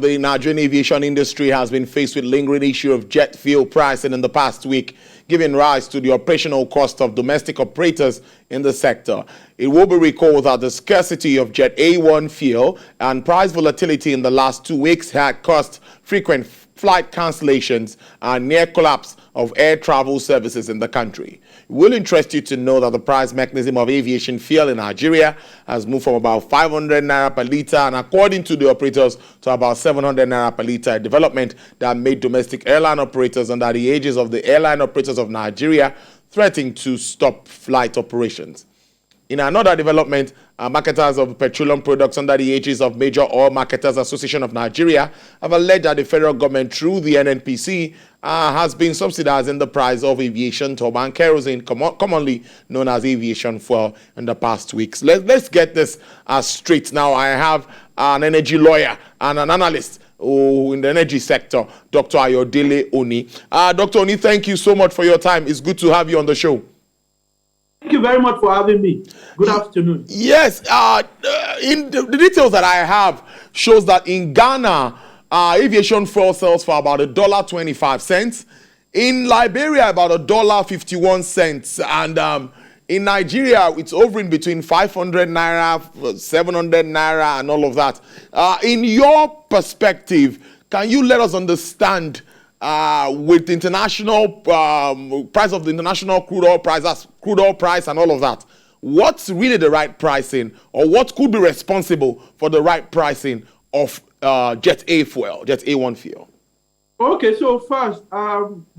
The Nigerian aviation industry has been faced with lingering issue of jet fuel pricing in the past week, giving rise to the operational cost of domestic operators in the sector. It will be recalled that the scarcity of Jet A1 fuel and price volatility in the last 2 weeks had caused frequent flight cancellations and near collapse of air travel services in the country. It will interest you to know that the price mechanism of aviation fuel in Nigeria has moved from about 500 naira per litre and, according to the operators, to about 700 naira per litre, a development that made domestic airline operators under the aegis of the Airline Operators of Nigeria threatening to stop flight operations. In another development, marketers of petroleum products under the aegis of Major Oil Marketers Association of Nigeria have alleged that the federal government, through the NNPC, has been subsidizing the price of aviation turbine kerosene, commonly known as aviation fuel, in the past weeks. Let's get this straight now. I have an energy lawyer and an analyst in the energy sector, Dr. Ayodele Oni. Dr. Oni, thank you so much for your time. It's good to have you on the show. Thank you very much for having me. Good afternoon. Yes, in the details that I have shows that in Ghana, aviation fuel sells for about $1.25. In Liberia, about $1.51, and in Nigeria, it's hovering between 500 naira, 700 naira, and all of that. In your perspective, can you let us understand with the international price of the international crude oil price and all of that, what's really the right pricing, or what could be responsible for the right pricing of Jet A1 fuel? Okay, so first,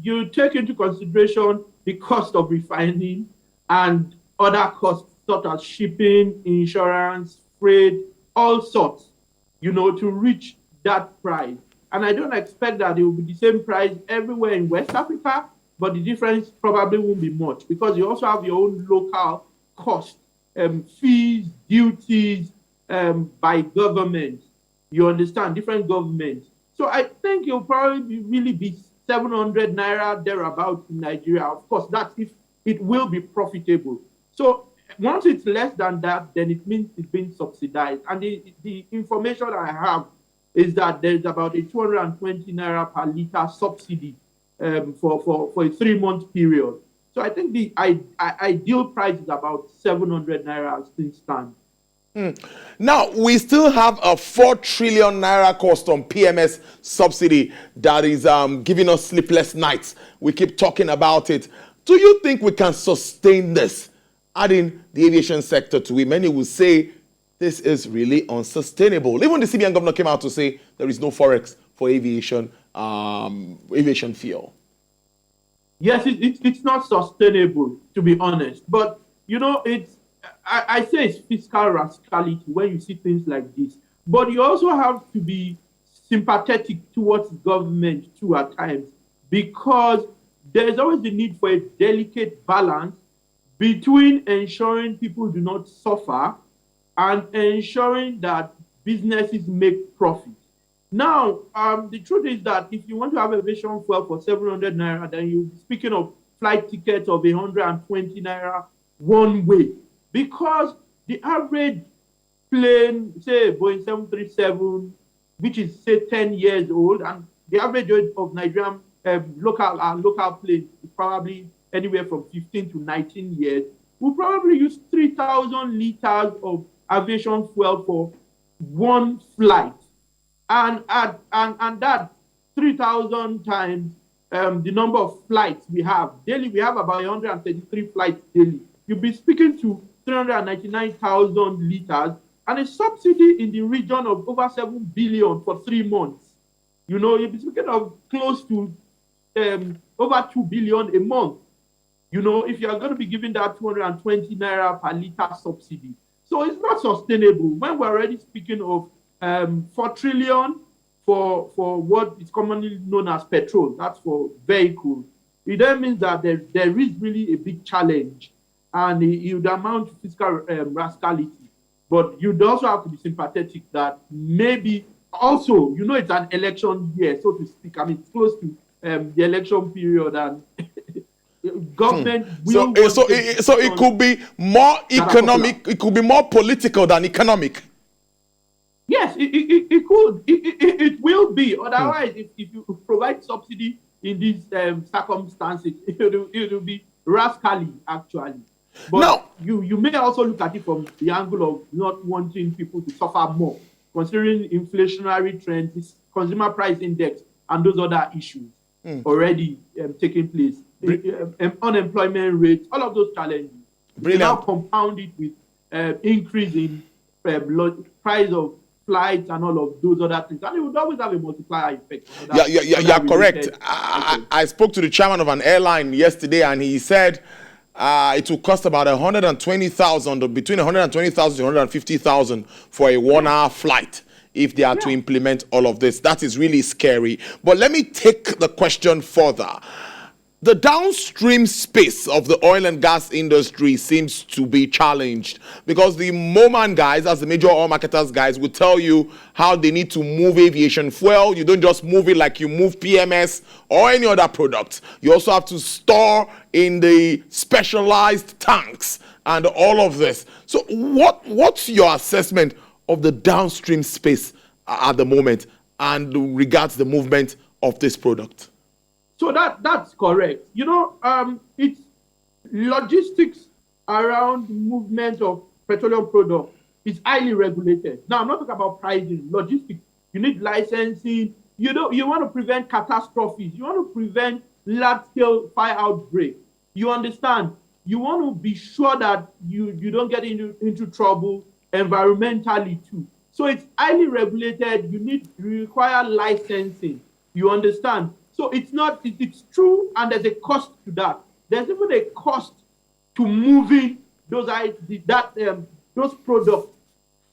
you take into consideration the cost of refining and other costs such as shipping, insurance, freight, all sorts, to reach that price. And I don't expect that it will be the same price everywhere in West Africa, but the difference probably won't be much because you also have your own local cost, fees, duties by government. You understand, different governments. So I think it'll probably really be 700 naira thereabout in Nigeria. Of course, that's if it will be profitable. So once it's less than that, then it means it's being subsidized. And the information I have is that there's about a 220 naira per litre subsidy for a 3-month period. So I think the ideal price is about 700 naira as things stand. Now, we still have a 4 trillion naira cost on PMS subsidy that is giving us sleepless nights. We keep talking about it. Do you think we can sustain this? Adding the aviation sector to it, many will say this is really unsustainable. Even the CBN governor came out to say there is no forex for aviation fuel. Yes, it's not sustainable, to be honest. But, I say it's fiscal rascality when you see things like this. But you also have to be sympathetic towards government too at times, because there's always the need for a delicate balance between ensuring people do not suffer and ensuring that businesses make profit. Now, the truth is that if you want to have aviation fuel for 700 naira, then you're speaking of flight tickets of 120 naira one way. Because the average plane, say Boeing 737, which is, say, 10 years old, and the average age of Nigerian local planes is probably anywhere from 15 to 19 years, will probably use 3,000 liters of aviation fuel for one flight, and that 3,000 times the number of flights we have daily. We have about 133 flights daily. You'll be speaking to 399,000 liters, and a subsidy in the region of over 7 billion for 3 months. You'll be speaking of close to over 2 billion a month. If you are going to be giving that 220 naira per liter subsidy. So it's not sustainable. When we're already speaking of 4 trillion for what is commonly known as petrol, that's for vehicles, it then means that there is really a big challenge, and it would amount to fiscal rascality. But you'd also have to be sympathetic that maybe also, it's an election year, so to speak. I mean, it's close to the election period, and government will... So it could be more economic, it could be more political than economic. Yes, it could. It will be. Otherwise, if you provide subsidy in these circumstances, it will be rascally, actually. But Now, you may also look at it from the angle of not wanting people to suffer more, considering inflationary trends, this consumer price index, and those other issues already taking place. Unemployment rates, all of those challenges. If you now brilliant. compound it with increase in price of flights and all of those other things, and it would always have a multiplier effect on You're other correct. related items. I spoke to the chairman of an airline yesterday, and he said it will cost about 120,000, between 120,000 to 150,000 for a 1 hour flight if they are to Yeah. implement all of this. That is really scary. But let me take the question further. The downstream space of the oil and gas industry seems to be challenged because the MOMAN guys, as the major oil marketers guys, will tell you how they need to move aviation fuel. You don't just move it like you move PMS or any other product. You also have to store in the specialized tanks and all of this. So what's your assessment of the downstream space at the moment and regards the movement of this product? So that's correct. It's logistics around movement of petroleum products is highly regulated. Now, I'm not talking about pricing. Logistics, you need licensing. You want to prevent catastrophes. You want to prevent large-scale fire outbreak. You understand? You want to be sure that you don't get into trouble environmentally too. So it's highly regulated. You require licensing. You understand? So it's true, and there's a cost to that. There's even a cost to moving those products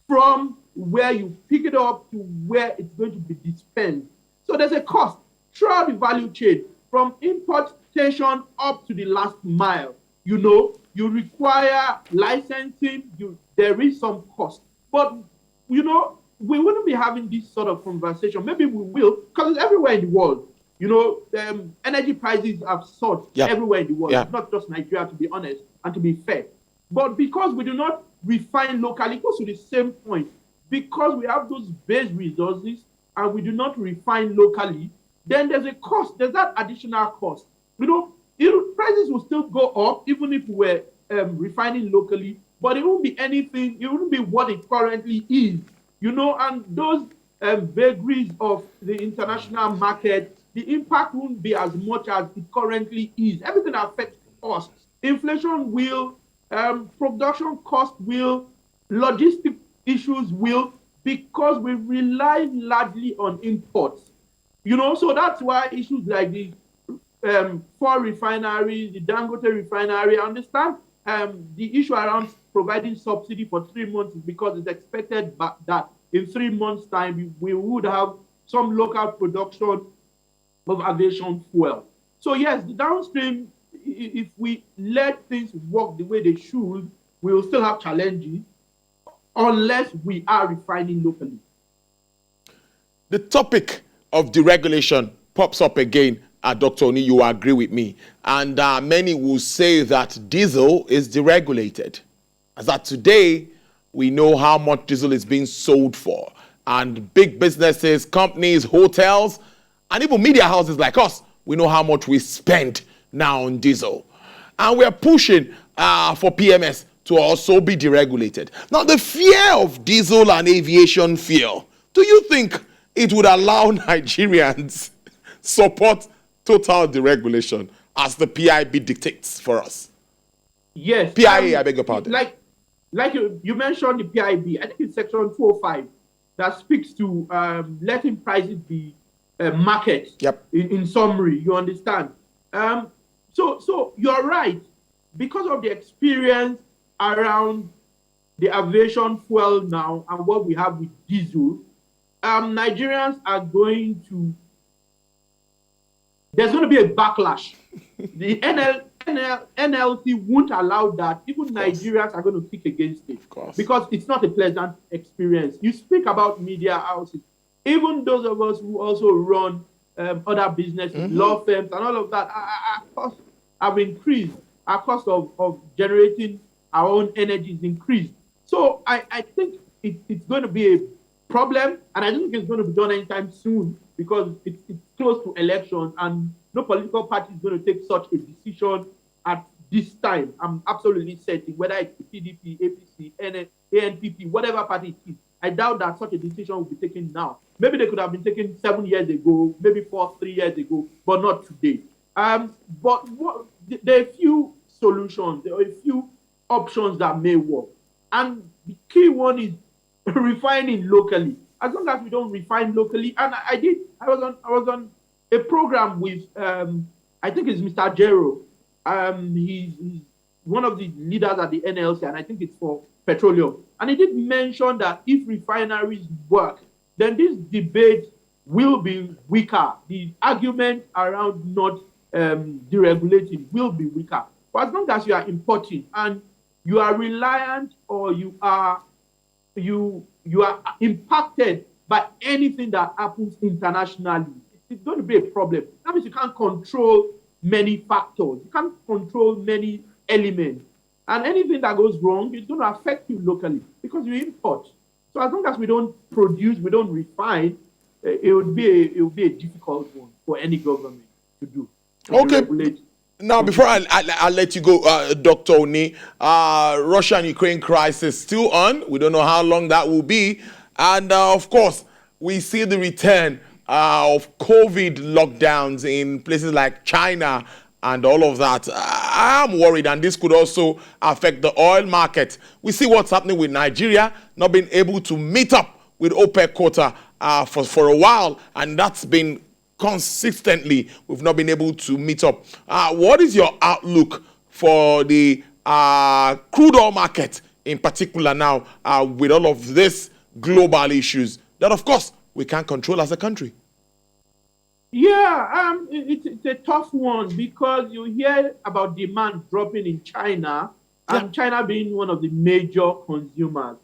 from where you pick it up to where it's going to be dispensed. So there's a cost throughout the value chain, from importation up to the last mile. You require licensing. There is some cost, but we wouldn't be having this sort of conversation. Maybe we will, because it's everywhere in the world. Energy prices have soared everywhere in the world, not just Nigeria, to be honest, and to be fair. But because we do not refine locally, it goes to the same point. Because we have those base resources and we do not refine locally, then there's a cost. There's that additional cost. Prices will still go up even if we're refining locally, but it won't be anything. It won't be what it currently is. And those vagaries of the international market, the impact won't be as much as it currently is. Everything affects costs. Inflation will, production cost will, logistic issues will, because we rely largely on imports. So that's why issues like the four refineries, the Dangote refinery, I understand the issue around providing subsidy for 3 months is because it's expected that in 3 months' time we would have some local production of aviation fuel. So yes, the downstream, if we let things work the way they should, we will still have challenges unless we are refining locally. The topic of deregulation pops up again. Dr. Oni, you agree with me. And many will say that diesel is deregulated. As that today, we know how much diesel is being sold for. And big businesses, companies, hotels, and even media houses like us, we know how much we spend now on diesel. And we're pushing for PMS to also be deregulated. Now, the fear of diesel and aviation fuel, do you think it would allow Nigerians support total deregulation as the PIB dictates for us? Yes. PIA, I beg your pardon. Like you mentioned the PIB, I think it's section 205 that speaks to letting prices be market. Yep. In summary, you understand. So you're right. Because of the experience around the aviation fuel now and what we have with diesel, Nigerians are there's going to be a backlash. The NLC won't allow that. Even Nigerians are going to kick against it because it's not a pleasant experience. You speak about media houses. Even those of us who also run other businesses, law firms, and all of that, our costs have increased. Our cost of generating our own energy is increased. So I think it's going to be problem, and I don't think it's going to be done anytime soon because it's close to elections, and no political party is going to take such a decision at this time. I'm absolutely certain, whether it's the PDP, APC, ANPP, whatever party it is, I doubt that such a decision will be taken now. Maybe they could have been taken 7 years ago, maybe 3 years ago, but not today. But there are a few solutions, there are a few options that may work. And the key one is refining locally. As long as we don't refine locally, and I was on a program with I think it's Mr. Jero. He's one of the leaders at the NLC, and I think it's for petroleum. And he did mention that if refineries work, then this debate will be weaker. The argument around not deregulating will be weaker. But as long as you are importing and you are reliant, or you are impacted by anything that happens internationally, it's going to be a problem. That means you can't control many factors. You can't control many elements. And anything that goes wrong is going to affect you locally because you import. So as long as we don't produce, we don't refine, it would be a difficult one for any government to do. Okay. Now, before I let you go, Dr. Oni, Russia and Ukraine crisis still on. We don't know how long that will be. And, of course, we see the return of COVID lockdowns in places like China and all of that. I'm worried, and this could also affect the oil market. We see what's happening with Nigeria not being able to meet up with OPEC quota for a while, and that's been consistently, we've not been able to meet up. What is your outlook for the crude oil market in particular now with all of these global issues that, of course, we can't control as a country? Yeah, it's a tough one because you hear about demand dropping in China, and China being one of the major consumers.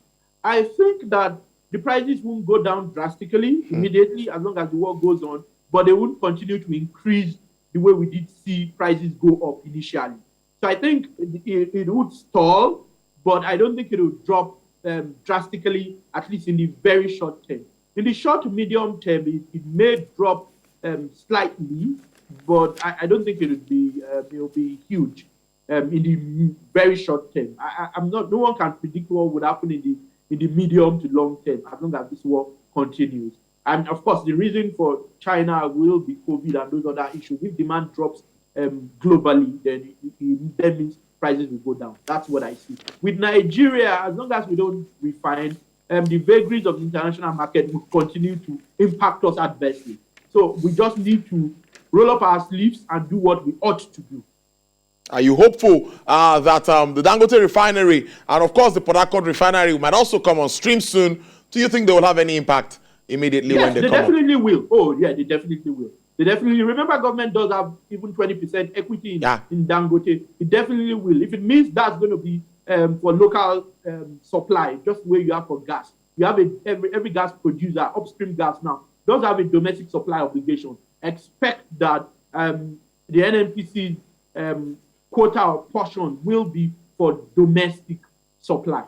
I think that the prices won't go down drastically immediately as long as the war goes on, but they won't continue to increase the way we did see prices go up initially. So I think it would stall, but I don't think it will drop drastically, at least in the very short term. In the short to medium term, it may drop slightly, but I don't think it will be huge in the very short term. No one can predict what would happen in the medium to long term as long as this war continues. And of course, the reason for China will be COVID and those other issues. If demand drops globally, then that means prices will go down. That's what I see. With Nigeria, as long as we don't refine, the vagaries of the international market will continue to impact us adversely. So we just need to roll up our sleeves and do what we ought to do. Are you hopeful that the Dangote refinery and, of course, the Port Harcourt refinery might also come on stream soon? Do you think they will have any impact immediately when they come? Yes, they definitely will. Oh, yeah, they definitely will. They definitely, remember, government does have even 20% equity in Dangote. It definitely will. If it means that's going to be for local supply, just where you have for gas. You have every gas producer, upstream gas now, does have a domestic supply obligation. Expect that the NNPC's quota or portion will be for domestic supply.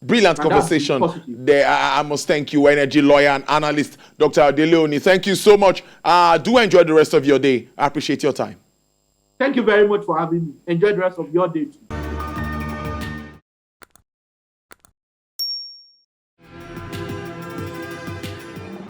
Brilliant conversation there. I must thank you, energy lawyer and analyst, Dr. Adeleoni. Thank you so much. Do enjoy the rest of your day. I appreciate your time. Thank you very much for having me. Enjoy the rest of your day too.